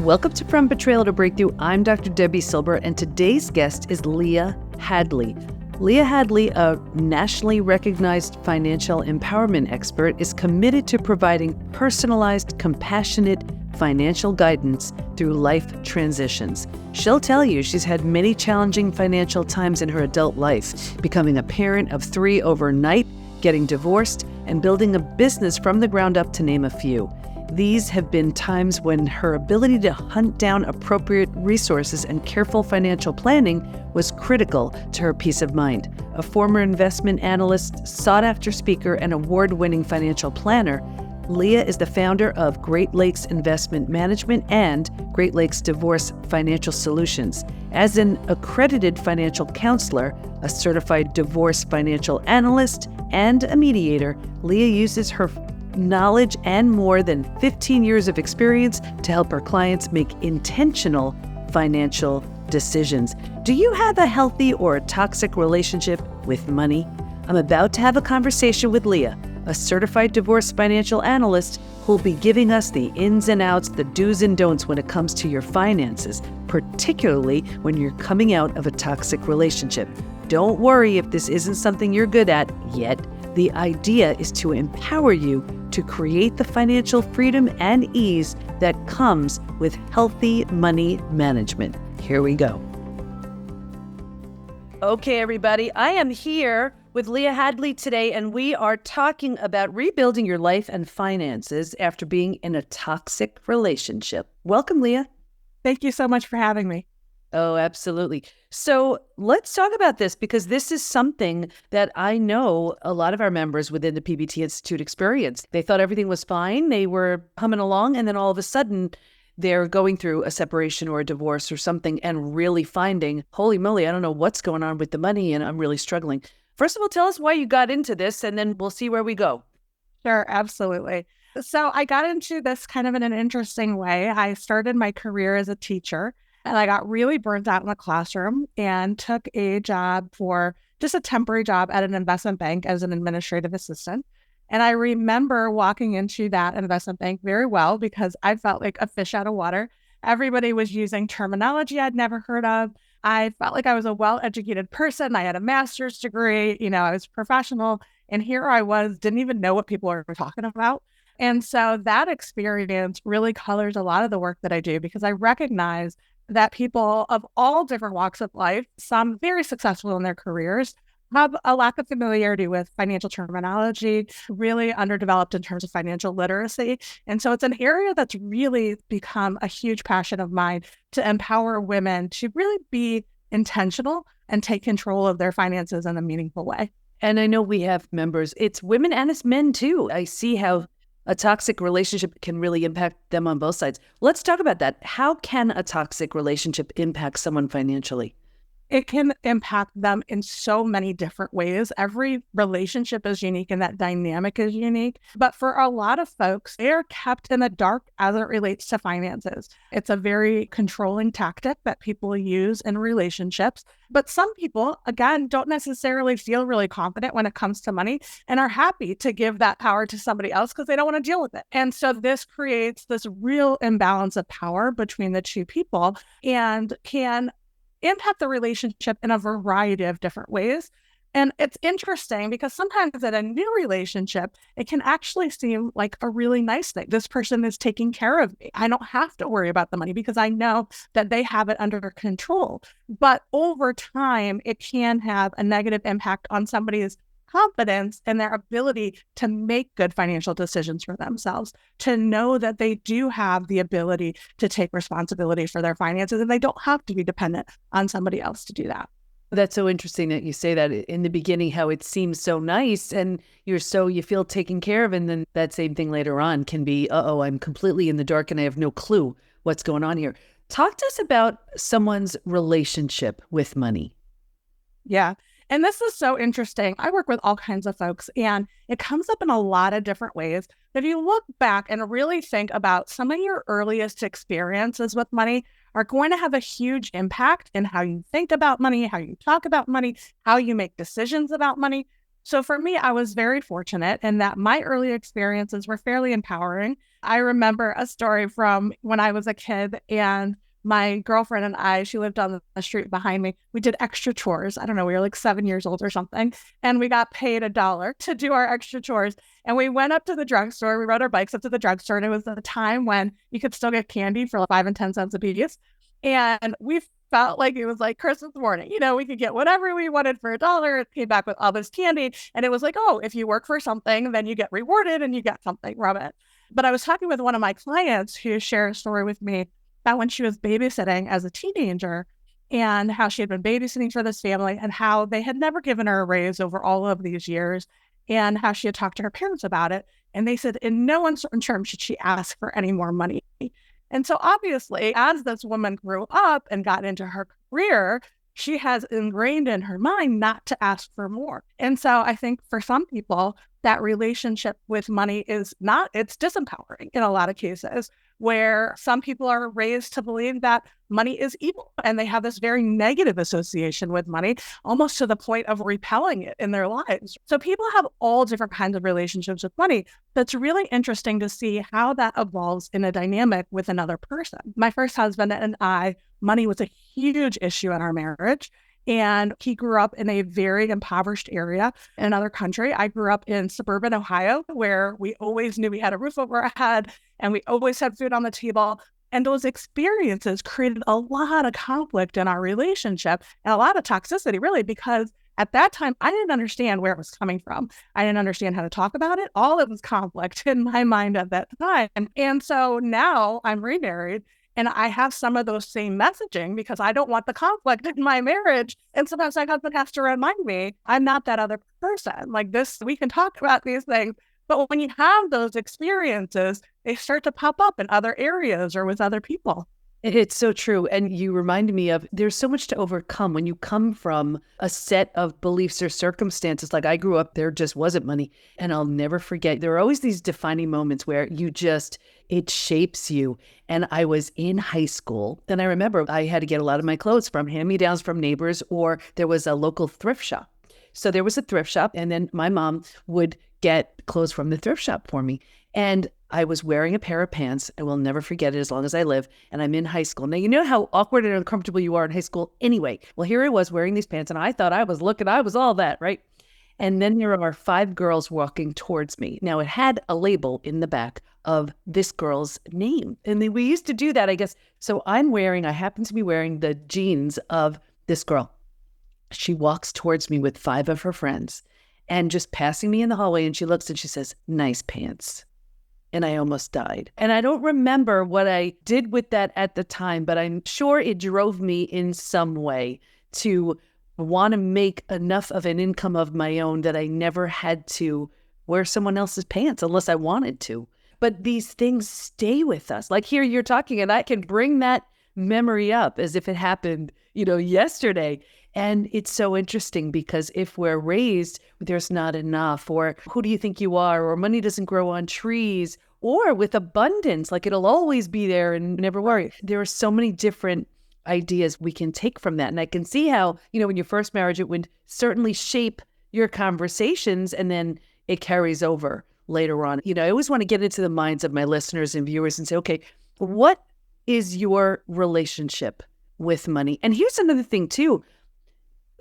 Welcome to From Betrayal to Breakthrough. I'm Dr. Debbie Silber, and today's guest is Leah Hadley. Leah Hadley, a nationally recognized financial empowerment expert, is committed to providing personalized, compassionate financial guidance through life transitions. She'll tell you she's had many challenging financial times in her adult life, becoming a parent of 3 overnight, getting divorced, and building a business from the ground up, to name a few. These have been times when her ability to hunt down appropriate resources and careful financial planning was critical to her peace of mind. A former investment analyst, sought-after speaker, and award-winning financial planner, Leah is the founder of Great Lakes Investment Management and Great Lakes Divorce Financial Solutions. As an accredited financial counselor, a certified divorce financial analyst, and a mediator, Leah uses her knowledge and more than 15 years of experience to help her clients make intentional financial decisions. Do you have a healthy or a toxic relationship with money? I'm about to have a conversation with Leah, a certified divorce financial analyst who'll be giving us the ins and outs, the do's and don'ts when it comes to your finances, particularly when you're coming out of a toxic relationship. Don't worry if this isn't something you're good at yet. The idea is to empower you to create the financial freedom and ease that comes with healthy money management. Here we go. Okay, everybody, I am here with Leah Hadley today, and we are talking about rebuilding your life and finances after being in a toxic relationship. Welcome, Leah. Thank you so much for having me. Oh, absolutely. So let's talk about this, because this is something that I know a lot of our members within the PBT Institute experienced. They thought everything was fine. They were humming along, and then all of a sudden they're going through a separation or a divorce or something and really finding, holy moly, I don't know what's going on with the money and I'm really struggling. First of all, tell us why you got into this, and then we'll see where we go. Sure, absolutely. So I got into this kind of in an interesting way. I started my career as a teacher, and I got really burnt out in the classroom and took a job, for just a temporary job at an investment bank as an administrative assistant. And I remember walking into that investment bank very well because I felt like a fish out of water. Everybody was using terminology I'd never heard of. I felt like I was a well-educated person. I had a master's degree, I was professional. And here I was, didn't even know what people were talking about. And so that experience really colors a lot of the work that I do, because I recognize that people of all different walks of life, some very successful in their careers, have a lack of familiarity with financial terminology, really underdeveloped in terms of financial literacy. And so it's an area that's really become a huge passion of mine, to empower women to really be intentional and take control of their finances in a meaningful way. And I know we have members, it's women and it's men too. I see how a toxic relationship can really impact them on both sides. Let's talk about that. How can a toxic relationship impact someone financially? It can impact them in so many different ways. Every relationship is unique and that dynamic is unique. But for a lot of folks, they are kept in the dark as it relates to finances. It's a very controlling tactic that people use in relationships. But some people, again, don't necessarily feel really confident when it comes to money and are happy to give that power to somebody else because they don't want to deal with it. And so this creates this real imbalance of power between the two people and can impact the relationship in a variety of different ways. And it's interesting because sometimes in a new relationship, it can actually seem like a really nice thing. This person is taking care of me. I don't have to worry about the money because I know that they have it under control. But over time, it can have a negative impact on somebody's confidence and their ability to make good financial decisions for themselves, to know that they do have the ability to take responsibility for their finances and they don't have to be dependent on somebody else to do that. That's so interesting that you say that in the beginning, how it seems so nice and you feel taken care of. And then that same thing later on can be, I'm completely in the dark and I have no clue what's going on here. Talk to us about someone's relationship with money. Yeah. And this is so interesting. I work with all kinds of folks and it comes up in a lot of different ways. If you look back and really think about some of your earliest experiences with money are going to have a huge impact in how you think about money, how you talk about money, how you make decisions about money. So for me, I was very fortunate in that my early experiences were fairly empowering. I remember a story from when I was a kid, and my girlfriend and I, she lived on the street behind me. We did extra chores. I don't know, we were like 7 years old or something. And we got paid $1 to do our extra chores. And we went up to the drugstore. We rode our bikes up to the drugstore. And it was a time when you could still get candy for like 5 and 10 cents a piece. And we felt like it was like Christmas morning. We could get whatever we wanted for $1. It came back with all this candy. And it was like, oh, if you work for something, then you get rewarded and you get something from it. But I was talking with one of my clients who shared a story with me about when she was babysitting as a teenager and how she had been babysitting for this family and how they had never given her a raise over all of these years and how she had talked to her parents about it. And they said in no uncertain terms should she ask for any more money. And so obviously, as this woman grew up and got into her career, she has ingrained in her mind not to ask for more. And so I think for some people, that relationship with money it's disempowering in a lot of cases, where some people are raised to believe that money is evil and they have this very negative association with money, almost to the point of repelling it in their lives. So people have all different kinds of relationships with money. But it's really interesting to see how that evolves in a dynamic with another person. My first husband and I, money was a huge issue in our marriage. And he grew up in a very impoverished area in another country. I grew up in suburban Ohio, where we always knew we had a roof over our head and we always had food on the table. And those experiences created a lot of conflict in our relationship and a lot of toxicity, really, because at that time, I didn't understand where it was coming from. I didn't understand how to talk about it. All of it was conflict in my mind at that time. And so now I'm remarried. And I have some of those same messaging because I don't want the conflict in my marriage. And sometimes my husband has to remind me, I'm not that other person. Like this, we can talk about these things. But when you have those experiences, they start to pop up in other areas or with other people. It's so true. And you reminded me of there's so much to overcome when you come from a set of beliefs or circumstances. Like I grew up, there just wasn't money. And I'll never forget, there are always these defining moments where it shapes you. And I was in high school. Then I remember I had to get a lot of my clothes from hand-me-downs from neighbors, or there was a local thrift shop. So there was a thrift shop, and then my mom would get clothes from the thrift shop for me. And I was wearing a pair of pants. I will never forget it as long as I live. And I'm in high school. Now, you know how awkward and uncomfortable you are in high school anyway. Well, here I was wearing these pants, and I thought I was all that, right? And then there are 5 girls walking towards me. Now, it had a label in the back of this girl's name. And we used to do that, I guess. So I happen to be wearing the jeans of this girl. She walks towards me with 5 of her friends and just passing me in the hallway. And she looks and she says, "Nice pants." And I almost died. And I don't remember what I did with that at the time, but I'm sure it drove me in some way to want to make enough of an income of my own that I never had to wear someone else's pants unless I wanted to. But these things stay with us. Like here you're talking and I can bring that memory up as if it happened, yesterday. And it's so interesting because if we're raised, there's not enough, or who do you think you are, or money doesn't grow on trees, or with abundance, like it'll always be there and never worry. There are so many different ideas we can take from that. And I can see how, in your first marriage, it would certainly shape your conversations and then it carries over later on. I always want to get into the minds of my listeners and viewers and say, okay, what is your relationship with money? And here's another thing too.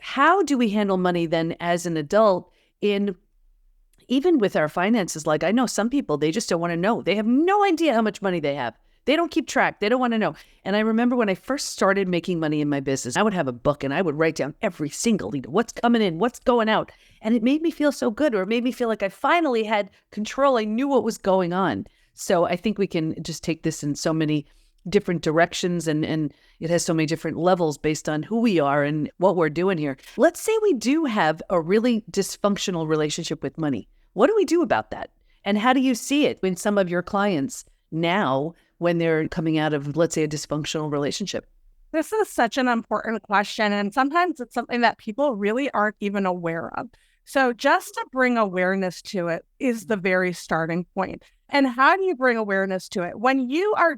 How do we handle money then as an adult even with our finances? Like I know some people, they just don't want to know. They have no idea how much money they have. They don't keep track. They don't want to know. And I remember when I first started making money in my business, I would have a book and I would write down every single, what's coming in, what's going out. And it made me feel so good, or it made me feel like I finally had control. I knew what was going on. So I think we can just take this in so many different directions, and it has so many different levels based on who we are and what we're doing here. Let's say we do have a really dysfunctional relationship with money. What do we do about that? And how do you see it in some of your clients now when they're coming out of, let's say, a dysfunctional relationship? This is such an important question. And sometimes it's something that people really aren't even aware of. So just to bring awareness to it is the very starting point. And how do you bring awareness to it? When you are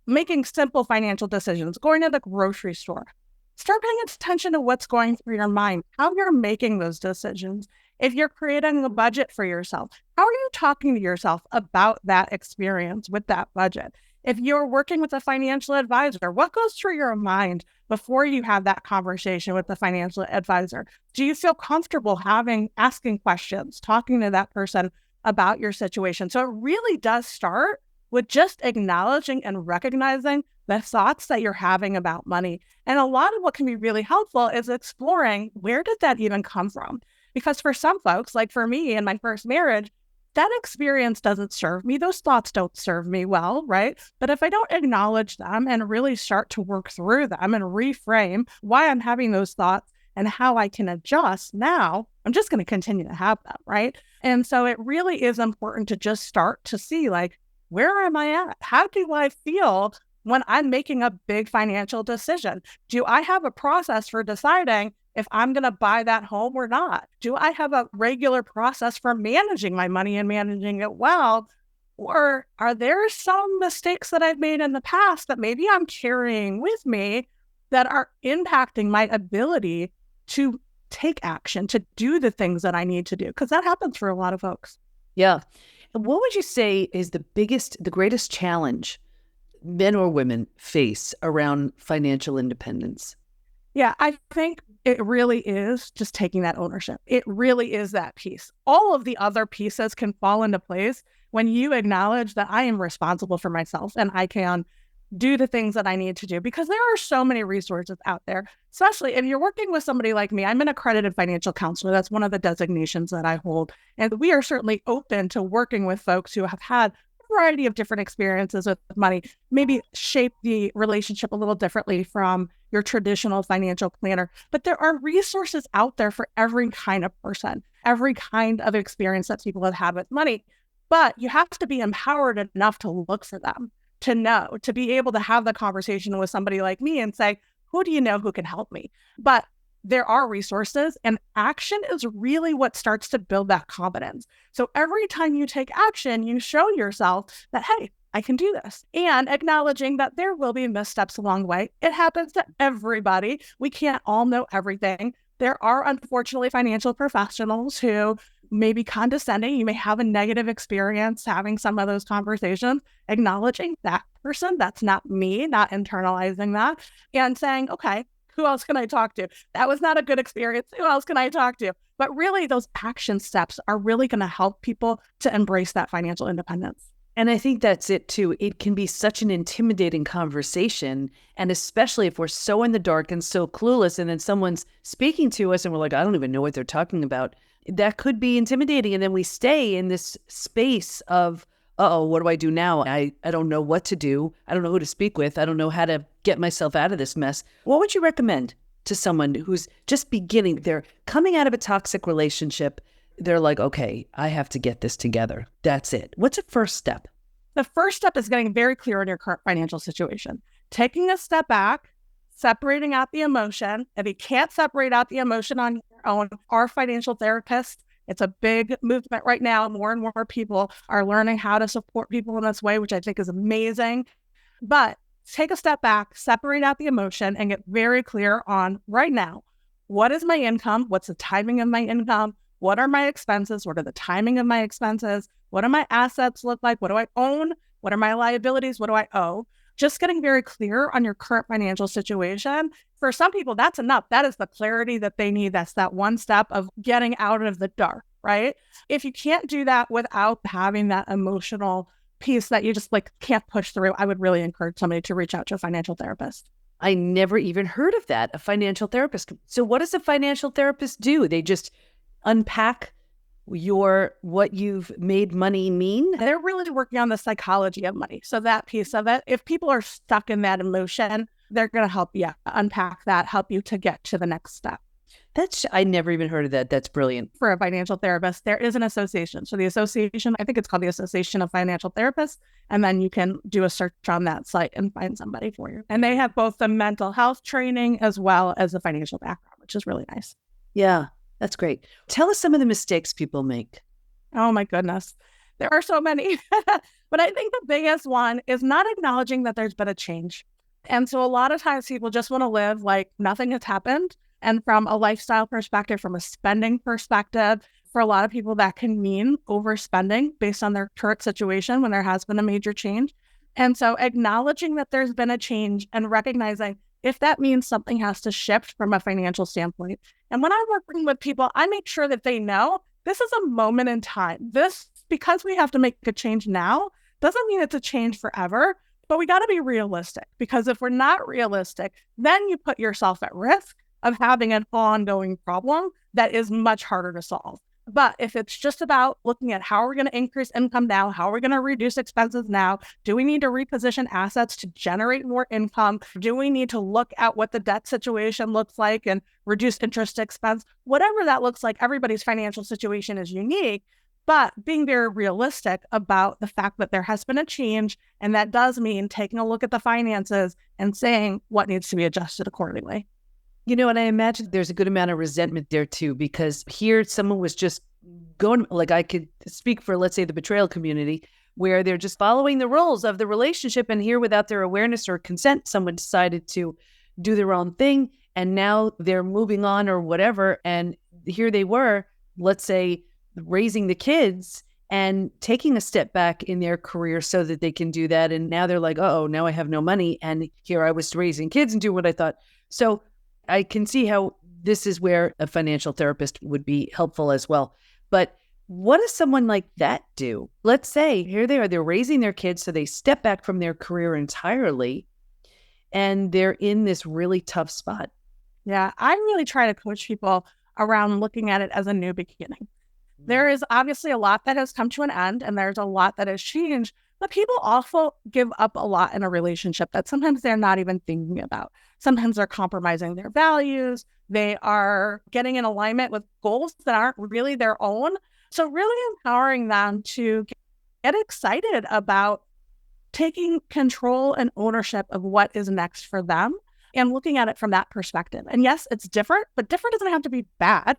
making simple financial decisions, going to the grocery store, start paying attention to what's going through your mind, how you're making those decisions. If you're creating a budget for yourself, how are you talking to yourself about that experience with that budget? If you're working with a financial advisor, what goes through your mind before you have that conversation with the financial advisor? Do you feel comfortable asking questions, talking to that person about your situation? So it really does start with just acknowledging and recognizing the thoughts that you're having about money. And a lot of what can be really helpful is exploring, where did that even come from? Because for some folks, like for me in my first marriage, that experience doesn't serve me. Those thoughts don't serve me well, right? But if I don't acknowledge them and really start to work through them and reframe why I'm having those thoughts and how I can adjust, now I'm just going to continue to have them, right? And so it really is important to just start to see, like, where am I at? How do I feel when I'm making a big financial decision? Do I have a process for deciding if I'm going to buy that home or not? Do I have a regular process for managing my money and managing it well? Or are there some mistakes that I've made in the past that maybe I'm carrying with me that are impacting my ability to take action, to do the things that I need to do? Because that happens for a lot of folks. Yeah. And what would you say is the greatest challenge men or women face around financial independence? Yeah, I think it really is just taking that ownership. It really is that piece. All of the other pieces can fall into place when you acknowledge that I am responsible for myself and I can do the things that I need to do, because there are so many resources out there, especially if you're working with somebody like me. I'm an accredited financial counselor. That's one of the designations that I hold. And we are certainly open to working with folks who have had a variety of different experiences with money, maybe shape the relationship a little differently from your traditional financial planner. But there are resources out there for every kind of person, every kind of experience that people have had with money. But you have to be empowered enough to look for them, to know, to be able to have the conversation with somebody like me and say, who do you know who can help me? But there are resources, and action is really what starts to build that confidence. So every time you take action, you show yourself that, hey, I can do this. And acknowledging that there will be missteps along the way. It happens to everybody. We can't all know everything. There are, unfortunately, financial professionals who may be condescending. You may have a negative experience having some of those conversations, acknowledging that person, that's not me, not internalizing that, and saying, okay, who else can I talk to? That was not a good experience. Who else can I talk to? But really, those action steps are really going to help people to embrace that financial independence. And I think that's it too. It can be such an intimidating conversation. And especially if we're so in the dark and so clueless, and then someone's speaking to us and we're like, I don't even know what they're talking about. That could be intimidating. And then we stay in this space of, uh-oh, what do I do now? I don't know what to do. I don't know who to speak with. I don't know how to get myself out of this mess. What would you recommend to someone who's just beginning? They're coming out of a toxic relationship. They're like, okay, I have to get this together. That's it. What's a first step? The first step is getting very clear on your current financial situation. Taking a step back, separating out the emotion. If you can't separate out the emotion on your own, our financial therapist, it's a big movement right now. More and more people are learning how to support people in this way, which I think is amazing. But take a step back, separate out the emotion, and get very clear on right now, what is my income? What's the timing of my income? What are my expenses? What are the timing of my expenses? What do my assets look like? What do I own? What are my liabilities? What do I owe? Just getting very clear on your current financial situation. For some people, that's enough. That is the clarity that they need. That's that one step of getting out of the dark, right? If you can't do that without having that emotional piece that you just can't push through, I would really encourage somebody to reach out to a financial therapist. I never even heard of that, a financial therapist. So what does a financial therapist do? They just unpack what you've made money mean? They're really working on the psychology of money. So that piece of it, if people are stuck in that emotion, they're going to help you unpack that, help you to get to the next step. I never even heard of that. That's brilliant. For a financial therapist, there is an association. So the association, I think it's called the Association of Financial Therapists. And then you can do a search on that site and find somebody for you. And they have both the mental health training as well as the financial background, which is really nice. Yeah. That's great. Tell us some of the mistakes people make. Oh my goodness. There are so many. But I think the biggest one is not acknowledging that there's been a change. And so a lot of times people just want to live like nothing has happened. And from a lifestyle perspective, from a spending perspective, For a lot of people, that can mean overspending based on their current situation when there has been a major change. And so acknowledging that there's been a change and recognizing if that means something has to shift from a financial standpoint. And when I'm working with people, I make sure that they know this is a moment in time. This, because we have to make a change now, doesn't mean it's a change forever, but we got to be realistic, because if we're not realistic, then you put yourself at risk of having an ongoing problem that is much harder to solve. But if it's just about looking at how we're going to increase income now, how we're going to reduce expenses now, do we need to reposition assets to generate more income? Do we need to look at what the debt situation looks like and reduce interest expense? Whatever that looks like, everybody's financial situation is unique, but being very realistic about the fact that there has been a change, and that does mean taking a look at the finances and saying what needs to be adjusted accordingly. And I imagine there's a good amount of resentment there too, because here someone was just going, like I could speak for, let's say, the betrayal community, where they're just following the rules of the relationship. And here, without their awareness or consent, someone decided to do their own thing. And now they're moving on or whatever. And here they were, let's say, raising the kids and taking a step back in their career so that they can do that. And now they're like, oh, now I have no money. And here I was raising kids and doing what I thought. So I can see how this is where a financial therapist would be helpful as well. But what does someone like that do? Let's say here they are, they're raising their kids, so they step back from their career entirely, and they're in this really tough spot. Yeah, I really try to coach people around looking at it as a new beginning. There is obviously a lot that has come to an end, and there's a lot that has changed, but people also give up a lot in a relationship that sometimes they're not even thinking about. Sometimes they're compromising their values. They are getting in alignment with goals that aren't really their own. So really empowering them to get excited about taking control and ownership of what is next for them and looking at it from that perspective. And yes, it's different, but different doesn't have to be bad.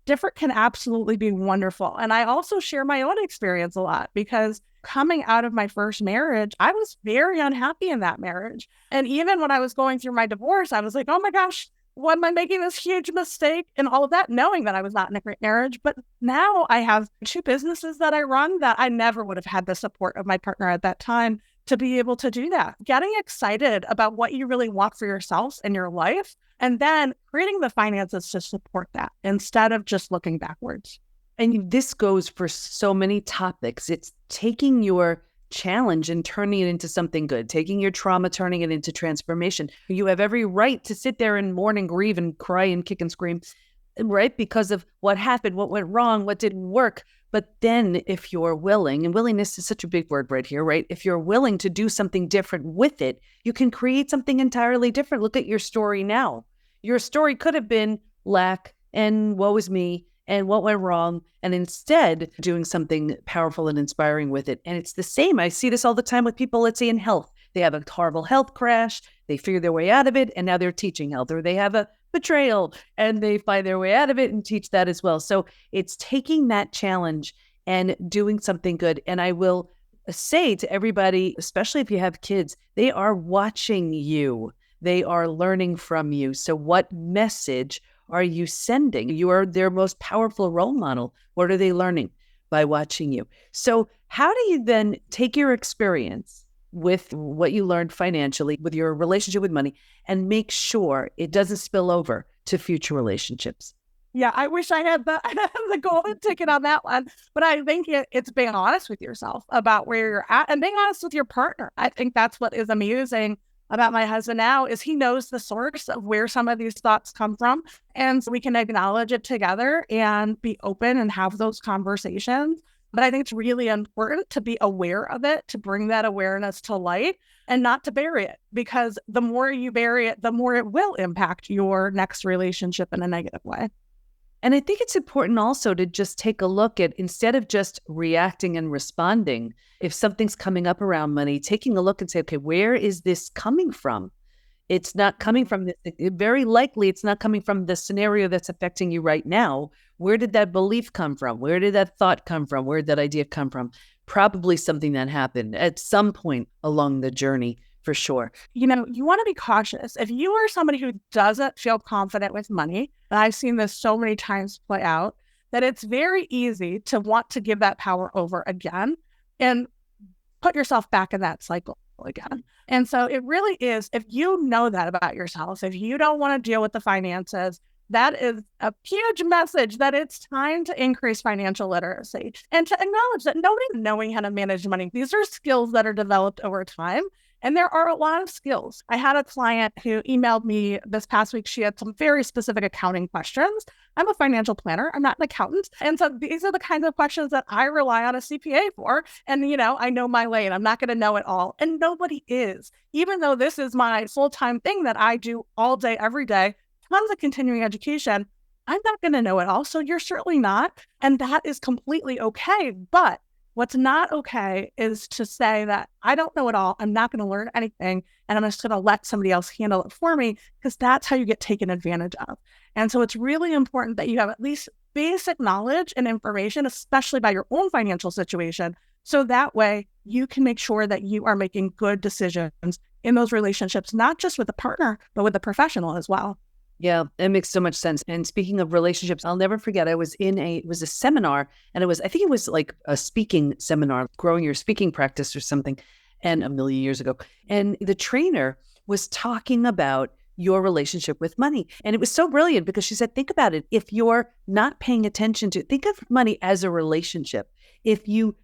Different can absolutely be wonderful. And I also share my own experience a lot, because coming out of my first marriage, I was very unhappy in that marriage. And even when I was going through my divorce, I was like, oh my gosh, why am I making this huge mistake and all of that, knowing that I was not in a great marriage. But now I have 2 businesses that I run that I never would have had the support of my partner at that time to be able to do that. Getting excited about what you really want for yourselves and your life, and then creating the finances to support that instead of just looking backwards. And this goes for so many topics. It's taking your challenge and turning it into something good, taking your trauma, turning it into transformation. You have every right to sit there and mourn and grieve and cry and kick and scream, right? Because of what happened, what went wrong, what didn't work. But then if you're willing, and willingness is such a big word right here, right? If you're willing to do something different with it, you can create something entirely different. Look at your story now. Your story could have been lack and woe is me and what went wrong, and instead doing something powerful and inspiring with it. And it's the same. I see this all the time with people, let's say in health. They have a horrible health crash, they figure their way out of it, and now they're teaching health. Or they have a betrayal and they find their way out of it and teach that as well. So it's taking that challenge and doing something good. And I will say to everybody, especially if you have kids, they are watching you. They are learning from you. So what message are you sending? You are their most powerful role model. What are they learning by watching you? So how do you then take your experience with what you learned financially, with your relationship with money, and make sure it doesn't spill over to future relationships? Yeah, I wish I had the golden ticket on that one. But I think it's being honest with yourself about where you're at and being honest with your partner. I think that's what is amazing about my husband now, is he knows the source of where some of these thoughts come from. And so we can acknowledge it together and be open and have those conversations. But I think it's really important to be aware of it, to bring that awareness to light and not to bury it, because the more you bury it, the more it will impact your next relationship in a negative way. And I think it's important also to just take a look at, instead of just reacting and responding, if something's coming up around money, taking a look and say, okay, where is this coming from? It's not coming from this. Very likely it's not coming from the scenario that's affecting you right now. Where did that belief come from? Where did that thought come from? Where did that idea come from? Probably something that happened at some point along the journey, for sure. You want to be cautious. If you are somebody who doesn't feel confident with money, and I've seen this so many times play out, that it's very easy to want to give that power over again and put yourself back in that cycle again. And so it really is, if you know that about yourself, if you don't want to deal with the finances, that is a huge message that it's time to increase financial literacy and to acknowledge that nobody's knowing how to manage money. These are skills that are developed over time. And there are a lot of skills. I had a client who emailed me this past week. She had some very specific accounting questions. I'm a financial planner. I'm not an accountant. And so these are the kinds of questions that I rely on a CPA for. And, I know my lane. I'm not going to know it all. And nobody is. Even though this is my full-time thing that I do all day, every day, tons of continuing education, I'm not going to know it all. So you're certainly not. And that is completely okay. But what's not okay is to say that I don't know it all. I'm not going to learn anything. And I'm just going to let somebody else handle it for me, because that's how you get taken advantage of. And so it's really important that you have at least basic knowledge and information, especially about your own financial situation. So that way you can make sure that you are making good decisions in those relationships, not just with the partner, but with the professional as well. Yeah, it makes so much sense. And speaking of relationships, I'll never forget, it was a seminar, and I think it was like a speaking seminar, growing your speaking practice or something, and a million years ago. And the trainer was talking about your relationship with money. And it was so brilliant because she said, think about it. If you're not paying attention to, think of money as a relationship. If you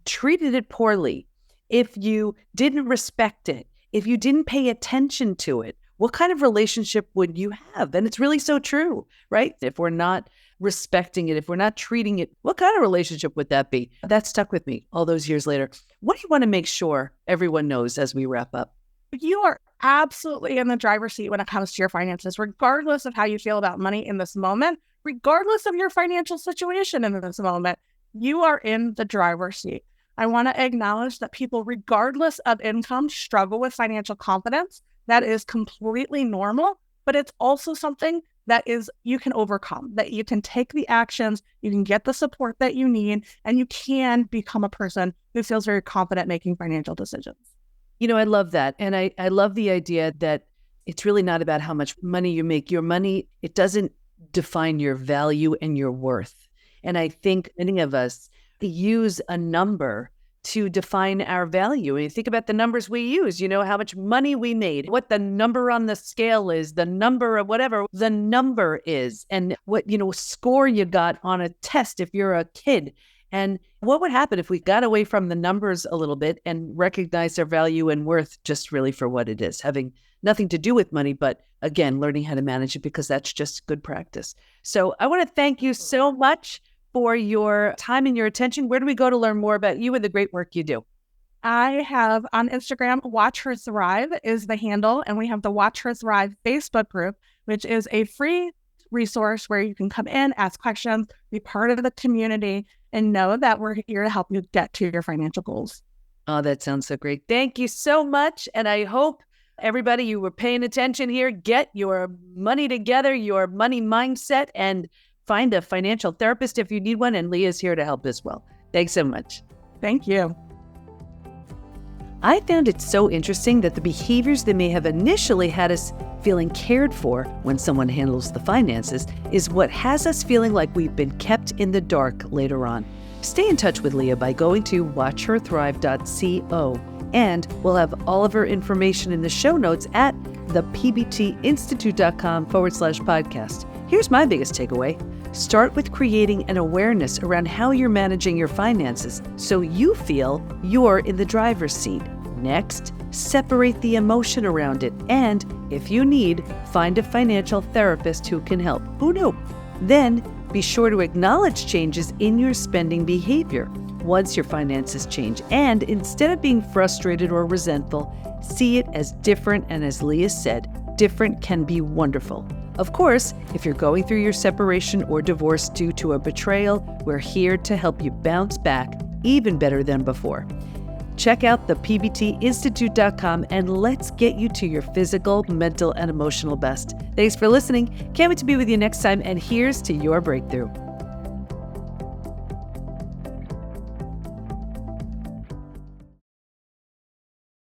treated it poorly, if you didn't respect it, if you didn't pay attention to it, what kind of relationship would you have? And it's really so true, right? If we're not respecting it, if we're not treating it, what kind of relationship would that be? That stuck with me all those years later. What do you want to make sure everyone knows as we wrap up? You are absolutely in the driver's seat when it comes to your finances, regardless of how you feel about money in this moment, regardless of your financial situation in this moment, you are in the driver's seat. I want to acknowledge that people, regardless of income, struggle with financial confidence. That is completely normal, but it's also something that you can overcome, that you can take the actions, you can get the support that you need, and you can become a person who feels very confident making financial decisions. I love that. And I love the idea that it's really not about how much money you make. Your money, it doesn't define your value and your worth. And I think many of us use a number to define our value. And you think about the numbers we use, how much money we made, what the number on the scale is, the number of whatever the number is, and what, score you got on a test if you're a kid. And what would happen if we got away from the numbers a little bit and recognized our value and worth just really for what it is, having nothing to do with money, but again, learning how to manage it, because that's just good practice. So I want to thank you so much for your time and your attention. Where do we go to learn more about you and the great work you do? I have on Instagram, Watch Her Thrive is the handle. And we have the Watch Her Thrive Facebook group, which is a free resource where you can come in, ask questions, be part of the community, and know that we're here to help you get to your financial goals. Oh, that sounds so great. Thank you so much. And I hope everybody, you were paying attention here. Get your money together, your money mindset, and find a financial therapist if you need one, and Leah's here to help as well. Thanks so much. Thank you. I found it so interesting that the behaviors that may have initially had us feeling cared for when someone handles the finances is what has us feeling like we've been kept in the dark later on. Stay in touch with Leah by going to watchherthrive.co, and we'll have all of her information in the show notes at thepbtinstitute.com/podcast. Here's my biggest takeaway. Start with creating an awareness around how you're managing your finances so you feel you're in the driver's seat. Next, separate the emotion around it, and if you need, find a financial therapist who can help. Who knew? Then, be sure to acknowledge changes in your spending behavior once your finances change. And instead of being frustrated or resentful, see it as different, and as Leah said, different can be wonderful. Of course, if you're going through your separation or divorce due to a betrayal, we're here to help you bounce back even better than before. Check out thepbtinstitute.com and let's get you to your physical, mental, and emotional best. Thanks for listening. Can't wait to be with you next time, and here's to your breakthrough.